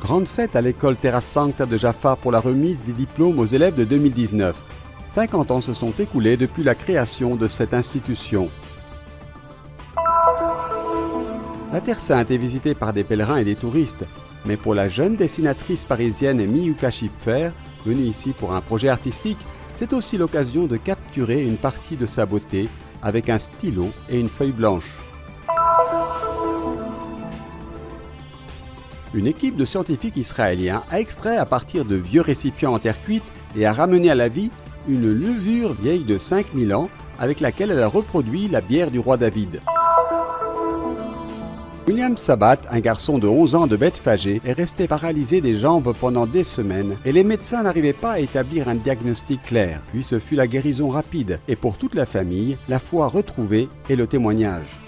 grande fête à l'école Terra Sancta de Jaffa pour la remise des diplômes aux élèves de 2019. 50 ans se sont écoulés depuis la création de cette institution. La Terre Sainte est visitée par des pèlerins et des touristes, mais pour la jeune dessinatrice parisienne Miyuka Schipfer, venue ici pour un projet artistique, c'est aussi l'occasion de capturer une partie de sa beauté avec un stylo et une feuille blanche. Une équipe de scientifiques israéliens a extrait à partir de vieux récipients en terre cuite et a ramené à la vie une levure vieille de 5000 ans avec laquelle elle a reproduit la bière du roi David. William Sabat, un garçon de 11 ans de Bethphagée, est resté paralysé des jambes pendant des semaines et les médecins n'arrivaient pas à établir un diagnostic clair. Puis ce fut la guérison rapide et pour toute la famille, la foi retrouvée et le témoignage.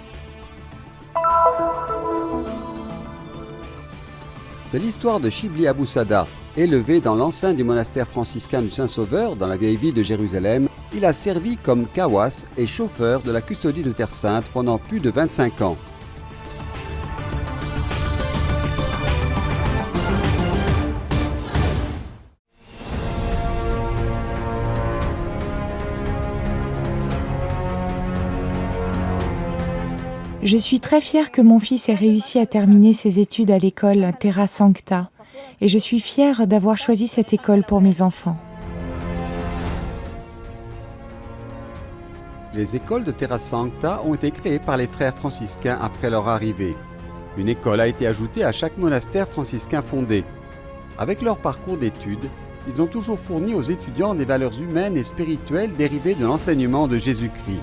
C'est l'histoire de Shibli Abou Sada. Élevé dans l'enceinte du monastère franciscain du Saint-Sauveur dans la vieille ville de Jérusalem, il a servi comme kawas et chauffeur de la custodie de Terre Sainte pendant plus de 25 ans. Je suis très fière que mon fils ait réussi à terminer ses études à l'école Terra Sancta et je suis fière d'avoir choisi cette école pour mes enfants. Les écoles de Terra Sancta ont été créées par les frères franciscains après leur arrivée. Une école a été ajoutée à chaque monastère franciscain fondé. Avec leur parcours d'études, ils ont toujours fourni aux étudiants des valeurs humaines et spirituelles dérivées de l'enseignement de Jésus-Christ.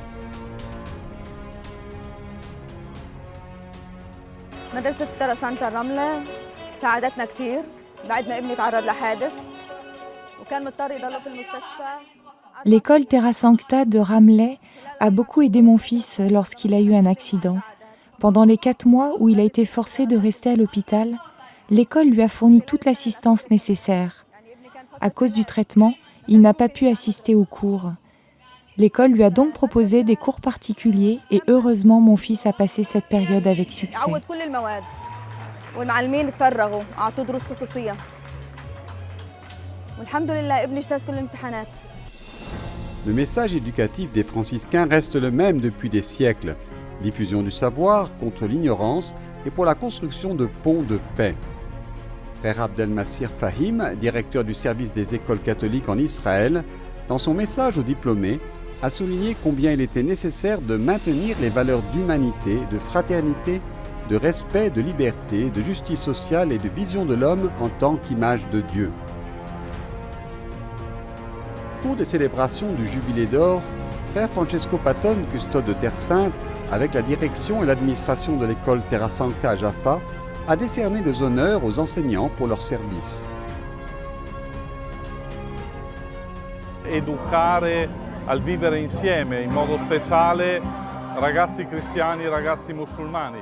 مدرسة ترى سانتا الرملة ساعدتنا كثير بعد ما ابني تعرض لحادث وكان مضطر يضل في المستشفى. L'école Terra Sancta de Ramleh a beaucoup aidé mon fils lorsqu'il a eu un accident. Pendant les 4 mois où il a été forcé de rester à l'hôpital, l'école lui a fourni toute l'assistance nécessaire. À cause du traitement, il n'a pas pu assister aux cours. L'école lui a donc proposé des cours particuliers et heureusement mon fils a passé cette période avec succès. Le message éducatif des franciscains reste le même depuis des siècles. Diffusion du savoir contre l'ignorance et pour la construction de ponts de paix. Frère Abdelmassir Fahim, directeur du service des écoles catholiques en Israël, dans son message aux diplômés, a souligné combien il était nécessaire de maintenir les valeurs d'humanité, de fraternité, de respect, de liberté, de justice sociale et de vision de l'homme en tant qu'image de Dieu. Au cours des célébrations du Jubilé d'Or, Frère Francesco Patton, custode de Terre Sainte, avec la direction et l'administration de l'école Terra Sancta à Jaffa, a décerné des honneurs aux enseignants pour leur service. Educare al vivere insieme, in modo speciale ragazzi cristiani, ragazzi musulmani.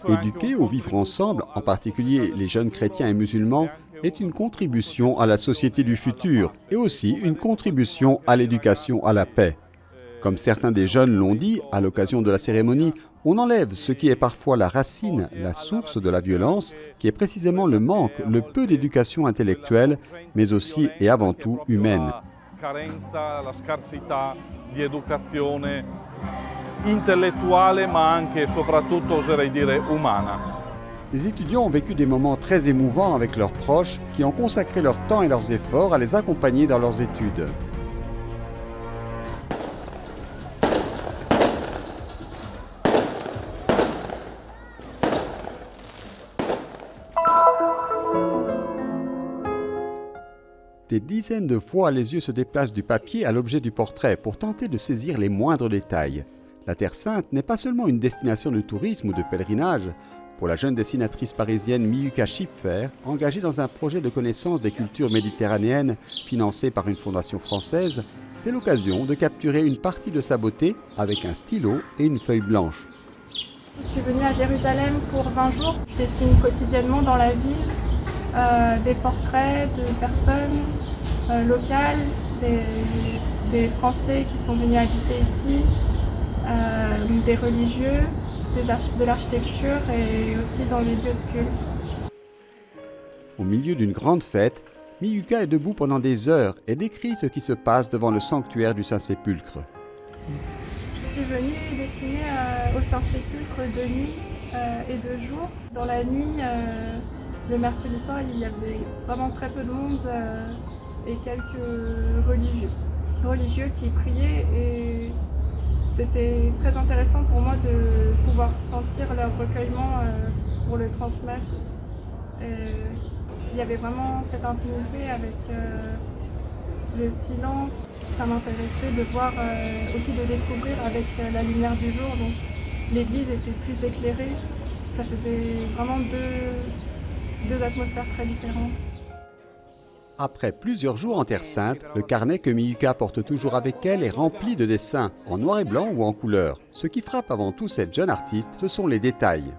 Éduquer au vivre ensemble, en particulier les jeunes chrétiens et musulmans, est une contribution à la société du futur et aussi une contribution à l'éducation à la paix. Comme certains des jeunes l'ont dit à l'occasion de la cérémonie, on enlève ce qui est parfois la racine, la source de la violence, qui est précisément le manque, le peu d'éducation intellectuelle, mais aussi et avant tout humaine. Carenza, la scarsità di educazione intellettuale ma anche e soprattutto oserei dire umana. Les étudiants ont vécu des moments très émouvants avec leurs proches qui ont consacré leur temps et leurs efforts à les accompagner dans leurs études. Des dizaines de fois, les yeux se déplacent du papier à l'objet du portrait pour tenter de saisir les moindres détails. La Terre Sainte n'est pas seulement une destination de tourisme ou de pèlerinage. Pour la jeune dessinatrice parisienne Miyuka Schipfer, engagée dans un projet de connaissance des cultures méditerranéennes financé par une fondation française, c'est l'occasion de capturer une partie de sa beauté avec un stylo et une feuille blanche. Je suis venue à Jérusalem pour 20 jours. Je dessine quotidiennement dans la ville. Des portraits de personnes locales, des Français qui sont venus habiter ici, des religieux, de l'architecture et aussi dans les lieux de culte. Au milieu d'une grande fête, Miyuka est debout pendant des heures et décrit ce qui se passe devant le sanctuaire du Saint-Sépulcre. Je suis venue dessiner au Saint-Sépulcre de nuit et de jour. Dans la nuit, le mercredi soir, il y avait vraiment très peu de monde et quelques religieux qui priaient. Et c'était très intéressant pour moi de pouvoir sentir leur recueillement pour le transmettre. Il y avait vraiment cette intimité avec le silence. Ça m'intéressait de voir, aussi de découvrir avec la lumière du jour. Donc l'église était plus éclairée. Ça faisait vraiment deux atmosphères très différentes. Après plusieurs jours en Terre Sainte, le carnet que Miyuka porte toujours avec elle est rempli de dessins, en noir et blanc ou en couleur. Ce qui frappe avant tout cette jeune artiste, ce sont les détails.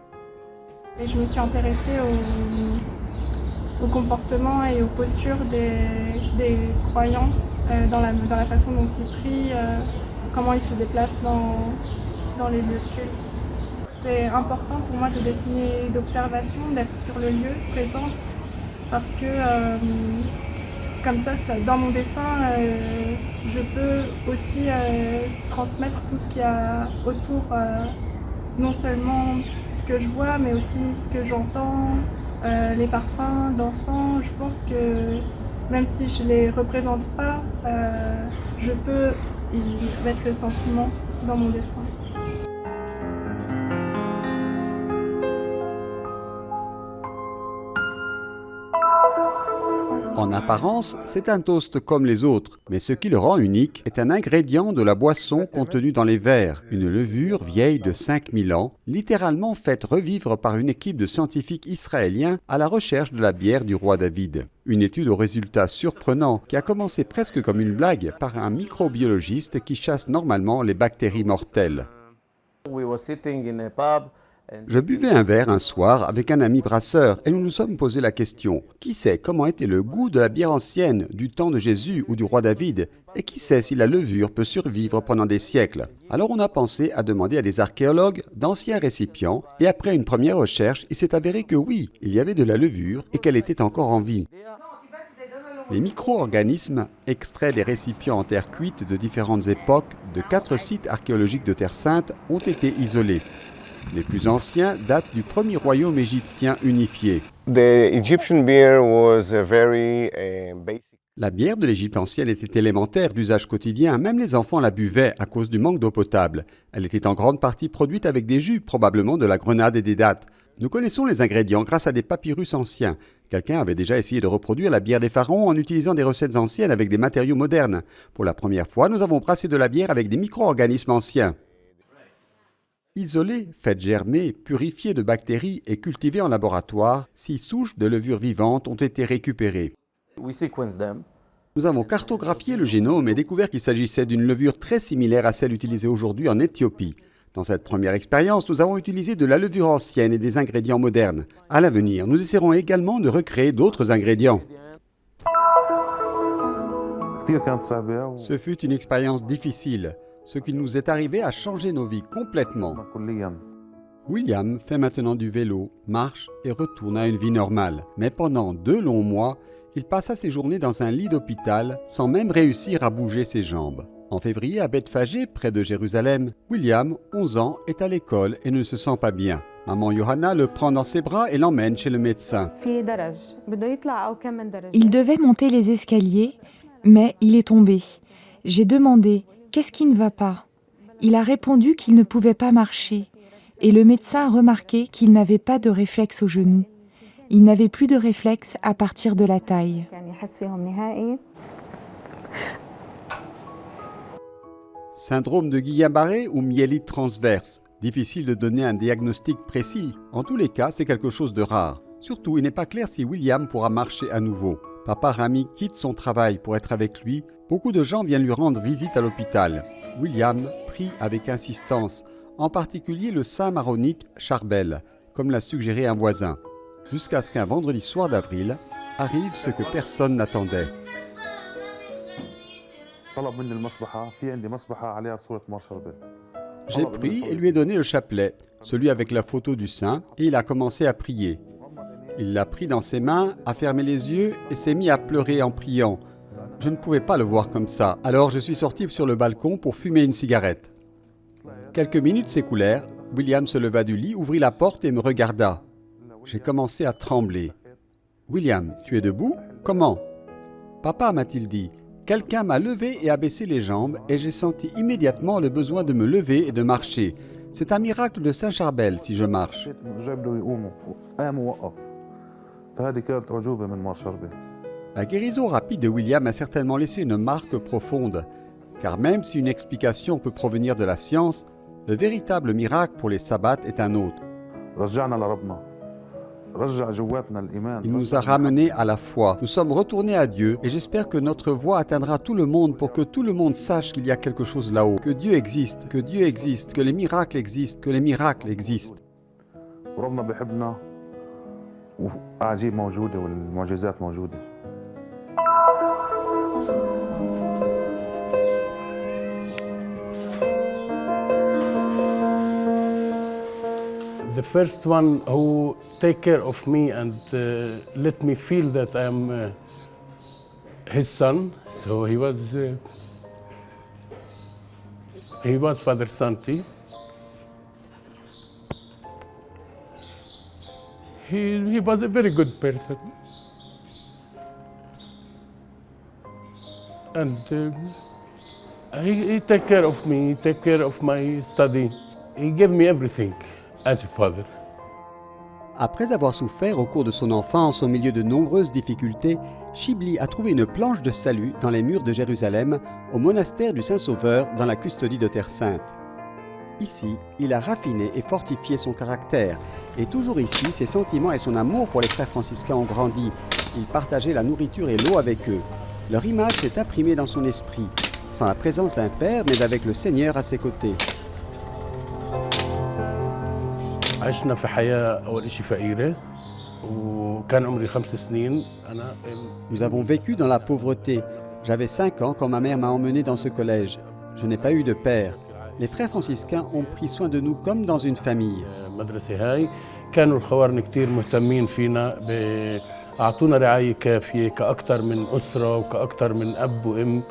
Et je me suis intéressée au comportement et aux postures des croyants, dans la façon dont ils prient, comment ils se déplacent dans les lieux de culte. C'est important pour moi de dessiner d'observation, d'être sur le lieu, présente, parce que comme ça, dans mon dessin, je peux aussi transmettre tout ce qu'il y a autour, non seulement ce que je vois, mais aussi ce que j'entends, les parfums d'encens. Je pense que même si je ne les représente pas, je peux y mettre le sentiment dans mon dessin. En apparence, c'est un toast comme les autres, mais ce qui le rend unique est un ingrédient de la boisson contenu dans les verres, une levure vieille de 5000 ans, littéralement faite revivre par une équipe de scientifiques israéliens à la recherche de la bière du roi David. Une étude aux résultats surprenants qui a commencé presque comme une blague par un microbiologiste qui chasse normalement les bactéries mortelles. Je buvais un verre un soir avec un ami brasseur et nous nous sommes posé la question « Qui sait comment était le goût de la bière ancienne du temps de Jésus ou du roi David et qui sait si la levure peut survivre pendant des siècles ?» Alors on a pensé à demander à des archéologues d'anciens récipients et après une première recherche, il s'est avéré que oui, il y avait de la levure et qu'elle était encore en vie. Les micro-organismes extraits des récipients en terre cuite de différentes époques de 4 sites archéologiques de Terre Sainte ont été isolés. Les plus anciens datent du premier royaume égyptien unifié. La bière de l'Égypte ancienne était élémentaire d'usage quotidien, même les enfants la buvaient à cause du manque d'eau potable. Elle était en grande partie produite avec des jus, probablement de la grenade et des dattes. Nous connaissons les ingrédients grâce à des papyrus anciens. Quelqu'un avait déjà essayé de reproduire la bière des pharaons en utilisant des recettes anciennes avec des matériaux modernes. Pour la première fois, nous avons brassé de la bière avec des micro-organismes anciens. Isolées, faites germer, purifiées de bactéries et cultivées en laboratoire, 6 souches de levure vivantes ont été récupérées. Nous avons cartographié le génome et découvert qu'il s'agissait d'une levure très similaire à celle utilisée aujourd'hui en Éthiopie. Dans cette première expérience, nous avons utilisé de la levure ancienne et des ingrédients modernes. À l'avenir, nous essaierons également de recréer d'autres ingrédients. Ce fut une expérience difficile. Ce qui nous est arrivé a changé nos vies complètement. William fait maintenant du vélo, marche et retourne à une vie normale. Mais pendant 2 longs mois, il passa ses journées dans un lit d'hôpital sans même réussir à bouger ses jambes. En février, à Bethphagée, près de Jérusalem, William, 11 ans, est à l'école et ne se sent pas bien. Maman Johanna le prend dans ses bras et l'emmène chez le médecin. Il devait monter les escaliers, mais il est tombé. J'ai demandé « Qu'est-ce qui ne va pas ?» Il a répondu qu'il ne pouvait pas marcher. Et le médecin a remarqué qu'il n'avait pas de réflexe au genou. Il n'avait plus de réflexe à partir de la taille. Syndrome de Guillain-Barré ou myélite transverse. Difficile de donner un diagnostic précis. En tous les cas, c'est quelque chose de rare. Surtout, il n'est pas clair si William pourra marcher à nouveau. Papa Rami quitte son travail pour être avec lui. Beaucoup de gens viennent lui rendre visite à l'hôpital. William prie avec insistance, en particulier le saint maronite Charbel, comme l'a suggéré un voisin. Jusqu'à ce qu'un vendredi soir d'avril arrive ce que personne n'attendait. J'ai pris et lui ai donné le chapelet, celui avec la photo du saint, et il a commencé à prier. Il l'a pris dans ses mains, a fermé les yeux et s'est mis à pleurer en priant. Je ne pouvais pas le voir comme ça, alors je suis sorti sur le balcon pour fumer une cigarette. Quelques minutes s'écoulèrent, William se leva du lit, ouvrit la porte et me regarda. J'ai commencé à trembler. « William, tu es debout? Comment ?»« Papa, m'a-t-il dit, quelqu'un m'a levé et abaissé les jambes et j'ai senti immédiatement le besoin de me lever et de marcher. C'est un miracle de Saint-Charbel si je marche. » La guérison rapide de William a certainement laissé une marque profonde, car même si une explication peut provenir de la science, le véritable miracle pour les sabbats est un autre. Il nous a ramenés à la foi. Nous sommes retournés à Dieu et j'espère que notre voix atteindra tout le monde pour que tout le monde sache qu'il y a quelque chose là-haut, que Dieu existe, que les miracles existent, que les miracles existent. The first one who take care of me and let me feel that I am his son. So he was Father Santi. He was a very good person, and he take care of me. He take care of my study. He gave me everything. As a father. Après avoir souffert au cours de son enfance au milieu de nombreuses difficultés, Shibli a trouvé une planche de salut dans les murs de Jérusalem, au monastère du Saint-Sauveur dans la custodie de Terre Sainte. Ici, il a raffiné et fortifié son caractère, et toujours ici, ses sentiments et son amour pour les frères franciscains ont grandi. Il partageait la nourriture et l'eau avec eux. Leur image s'est imprimée dans son esprit, sans la présence d'un père, mais avec le Seigneur à ses côtés. عشنا في حياة أول شيء فقيرة وكان عمري 5 سنين أنا. Nous avons vécu dans la pauvreté. J'avais 5 ans quand ma mère m'a emmené dans ce collège. Je n'ai pas eu de père. Les frères franciscains ont pris soin de nous comme dans une famille. المدرسة هاي كانوا الخوارن كتير مهتمين فينا أعطونا رعاية كافية كأكثر من أسرة وكأكثر من أب وأم.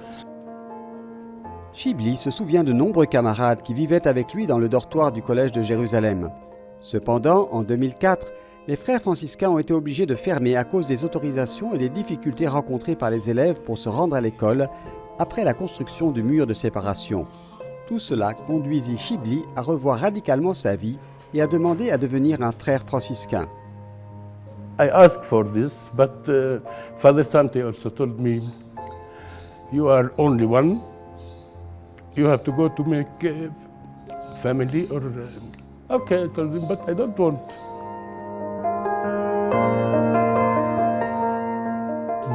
Shibli se souvient de nombreux camarades qui vivaient avec lui dans le dortoir du collège de Jérusalem. Cependant, en 2004, les frères franciscains ont été obligés de fermer à cause des autorisations et des difficultés rencontrées par les élèves pour se rendre à l'école après la construction du mur de séparation. Tout cela conduisit Shibli à revoir radicalement sa vie et à demander à devenir un frère franciscain. I asked for this, but Father Santi also told me, "You are only one. You have to go to make family or." Okay, I told him, but I don't want.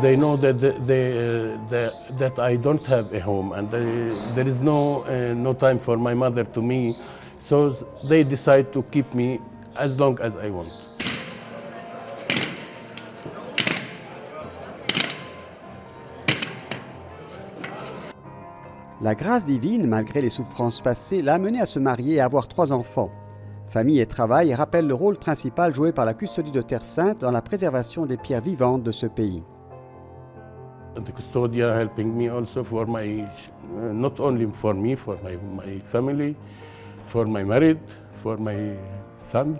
They know that I don't have a home and there is no time for my mother to me, so they decide to keep me as long as I want. La grâce divine, malgré les souffrances passées, l'a amené à se marier et à avoir 3 enfants. Famille et travail rappellent le rôle principal joué par la custodie de Terre Sainte dans la préservation des pierres vivantes de ce pays. The custodian helping me also for my, not only for me, for my family, for my married, for my sons.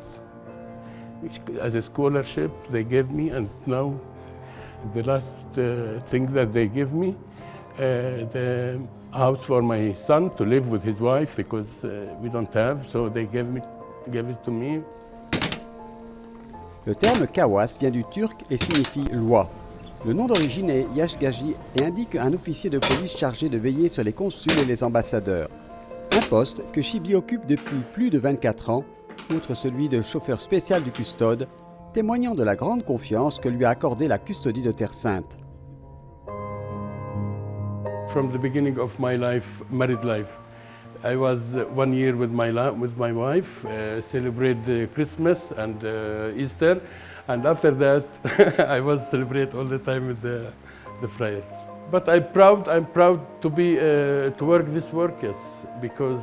As a scholarship they gave me, and now the last thing that they give me, the house for my son to live with his wife because we don't have, so they gave it to me. Le terme kawas vient du turc et signifie loi. Le nom d'origine est Yashgaji et indique un officier de police chargé de veiller sur les consuls et les ambassadeurs. Un poste que Shibli occupe depuis plus de 24 ans, outre celui de chauffeur spécial du custode, témoignant de la grande confiance que lui a accordée la custodie de Terre Sainte. From the beginning of my life, married life, I was 1 year with my wife, celebrate Christmas and Easter, and after that I was celebrate all the time with the friars. But I'm proud to be to work this work, yes, because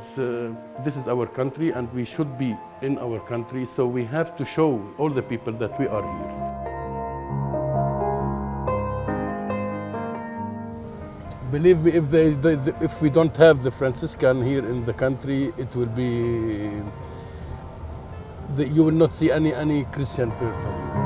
this is our country and we should be in our country, so we have to show all the people that we are here. Believe me, if we don't have the Franciscan here in the country, it will be you will not see any Christian person.